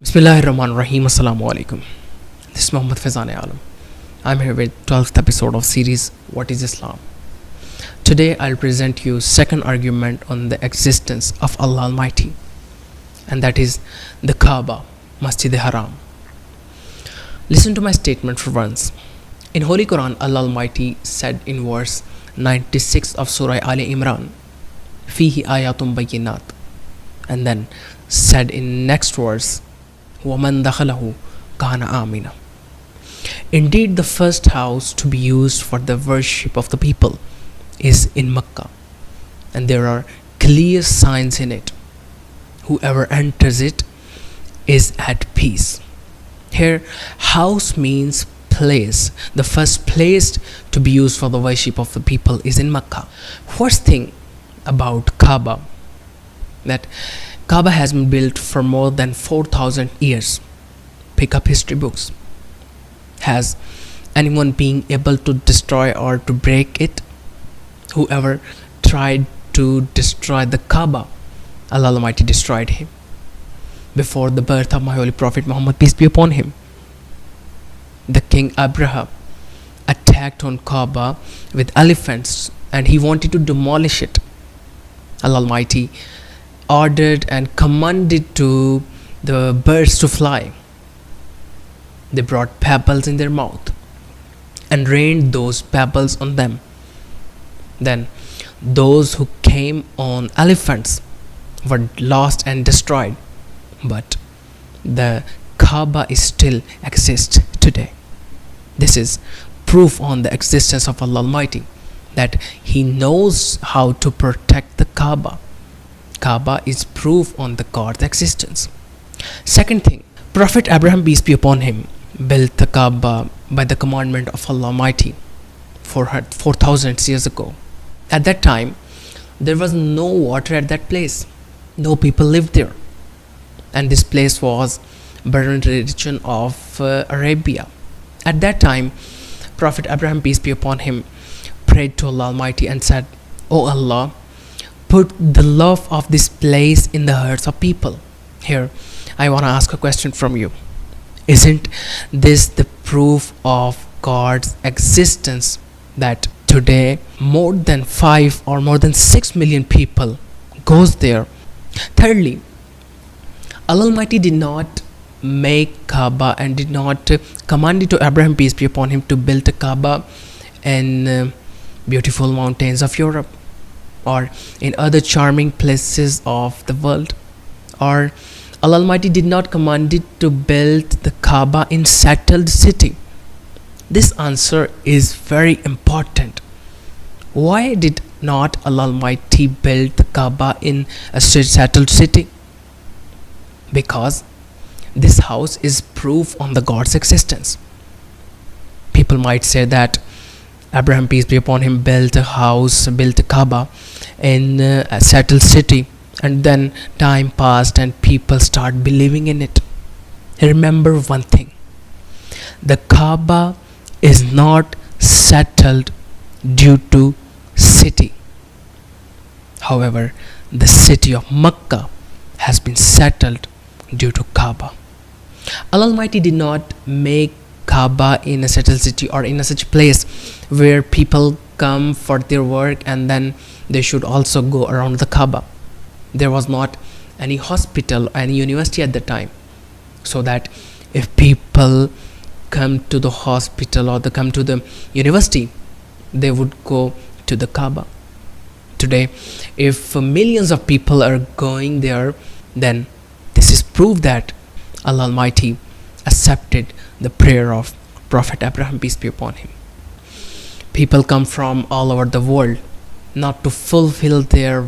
Bismillahirrahmanirrahim. Assalamu alaikum. This is Muhammad Fazan Alam. I'm here with 12th episode of series What is Islam? Today I'll present you second argument on the existence of Allah Almighty, and that is the Kaaba, Masjid Haram. Listen to my statement for once. In Holy Quran, Allah Almighty said in verse 96 of Surah Ali Imran, Fihi ayatum bayyinat, and then said in next verse, وَمَنْ دَخَلَهُ كَانَ آمِنًا. Indeed, the first house to be used for the worship of the people is in Mecca, and there are clear signs in it. Whoever enters it is at peace. Here, house means place. The first place to be used for the worship of the people is in Mecca. First thing about Kaaba, that Kaaba has been built for more than 4,000 years. Pick up history books. Has anyone been able to destroy or to break it? Whoever tried to destroy the Kaaba, Allah Almighty destroyed him. Before the birth of my holy Prophet Muhammad, peace be upon him, the king Abraham attacked on Kaaba with elephants and he wanted to demolish it. Allah Almighty ordered and commanded to the birds to fly. They brought pebbles in their mouth and rained those pebbles on them. Then those who came on elephants were lost and destroyed. But the Kaaba is still exists today. This is proof on the existence of Allah Almighty, that He knows how to protect the Kaaba. Kaaba is proof on the God's existence. Second thing, Prophet Abraham, peace be upon him, built the Kaaba by the commandment of Allah Almighty 4,000 years ago. At that time, there was no water at that place. No people lived there. And this place was barren region of Arabia. At that time, Prophet Abraham, peace be upon him, prayed to Allah Almighty and said, "O Allah, put the love of this place in the hearts of people." Here, I want to ask a question from you. Isn't this the proof of God's existence, that today more than 5 or more than 6 million people goes there? Thirdly, Allah Almighty did not make Kaaba and did not command it to Abraham, peace be upon him, to build a Kaaba in beautiful mountains of Europe or in other charming places of the world. Or Allah Almighty did not command it to build the Kaaba in settled city. This answer is very important. Why did not Allah Almighty build the Kaaba in a settled city? Because this house is proof on the God's existence. People might say that Abraham, peace be upon him, built a house, built a Kaaba in a settled city, and then time passed and people start believing in it. Remember one thing, the Kaaba is not settled due to city. However, the city of Mecca has been settled due to Kaaba. Allah Almighty did not make Kaaba in a settled city or in a such place where people come for their work and then they should also go around the Kaaba. There was not any hospital, any university at the time, so that if people come to the hospital or they come to the university, they would go to the Kaaba. Today, if millions of people are going there, then this is proof that Allah Almighty accepted the prayer of Prophet Abraham, peace be upon him. People come from all over the world not to fulfill their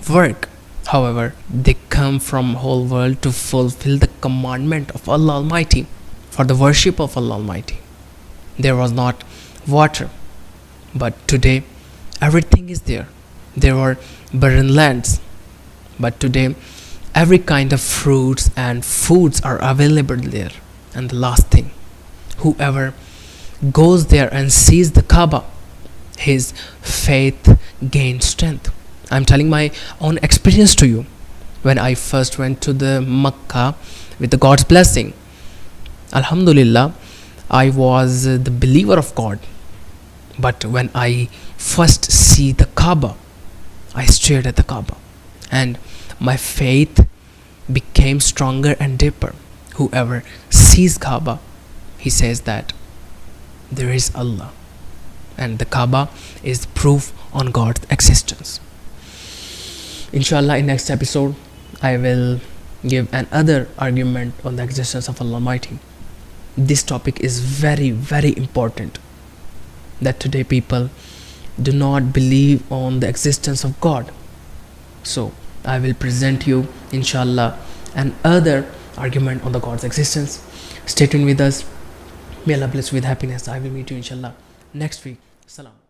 work. However, they come from whole world to fulfill the commandment of Allah Almighty, for the worship of Allah Almighty. There was not water, but today everything is there. There were barren lands, but today every kind of fruits and foods are available there. And the last thing, whoever goes there and sees the Kaaba, his faith gains strength. I'm telling my own experience to you. When I first went to the Makkah with the God's blessing. Alhamdulillah, I was the believer of God. But when I first see the Kaaba, I stared at the Kaaba and my faith became stronger and deeper. Whoever sees Kaaba, he says that there is Allah, and the Kaaba is proof on God's existence. Inshallah, in next episode, I will give another argument on the existence of Allah Almighty. This topic is very, very important, that today people do not believe on the existence of God. So I will present you, inshallah, another argument on the God's existence. Stay tuned with us. May Allah bless you with happiness. I will meet you inshallah next week. Salam.